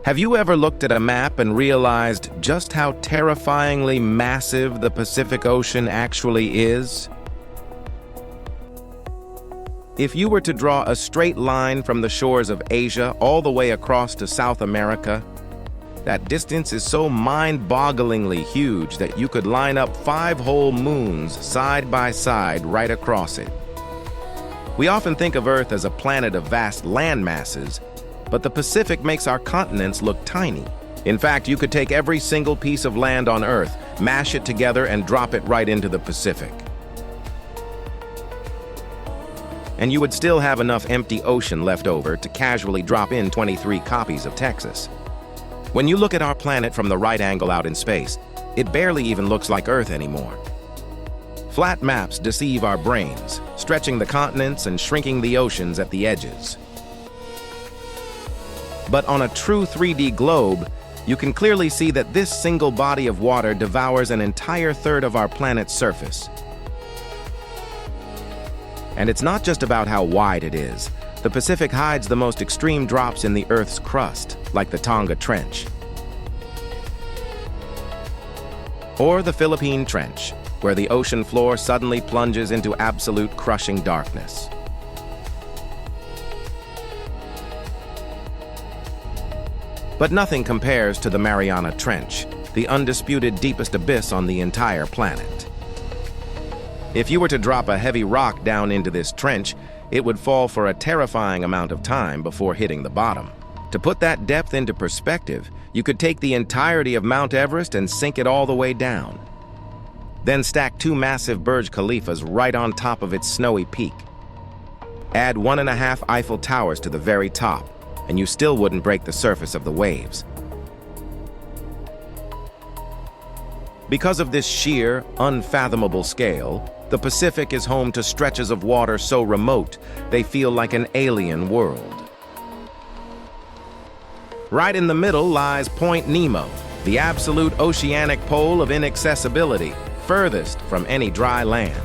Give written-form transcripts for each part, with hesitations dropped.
Have you ever looked at a map and realized just how terrifyingly massive the Pacific Ocean actually is? If you were to draw a straight line from the shores of Asia all the way across to South America, that distance is so mind-bogglingly huge that you could line up 5 whole moons side by side right across it. We often think of Earth as a planet of vast land masses, but the Pacific makes our continents look tiny. In fact, you could take every single piece of land on Earth, mash it together, and drop it right into the Pacific. And you would still have enough empty ocean left over to casually drop in 23 copies of Texas. When you look at our planet from the right angle out in space, it barely even looks like Earth anymore. Flat maps deceive our brains, stretching the continents and shrinking the oceans at the edges. But on a true 3D globe, you can clearly see that this single body of water devours an entire third of our planet's surface. And it's not just about how wide it is. The Pacific hides the most extreme drops in the Earth's crust, like the Tonga Trench. Or the Philippine Trench, where the ocean floor suddenly plunges into absolute crushing darkness. But nothing compares to the Mariana Trench, the undisputed deepest abyss on the entire planet. If you were to drop a heavy rock down into this trench, it would fall for a terrifying amount of time before hitting the bottom. To put that depth into perspective, you could take the entirety of Mount Everest and sink it all the way down. Then stack 2 massive Burj Khalifas right on top of its snowy peak. Add 1.5 Eiffel Towers to the very top, and you still wouldn't break the surface of the waves. Because of this sheer, unfathomable scale, the Pacific is home to stretches of water so remote they feel like an alien world. Right in the middle lies Point Nemo, the absolute oceanic pole of inaccessibility, furthest from any dry land.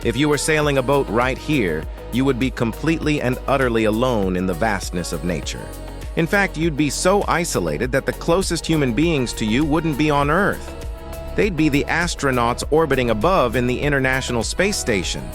If you were sailing a boat right here, you would be completely and utterly alone in the vastness of nature. In fact, you'd be so isolated that the closest human beings to you wouldn't be on Earth. They'd be the astronauts orbiting above in the International Space Station.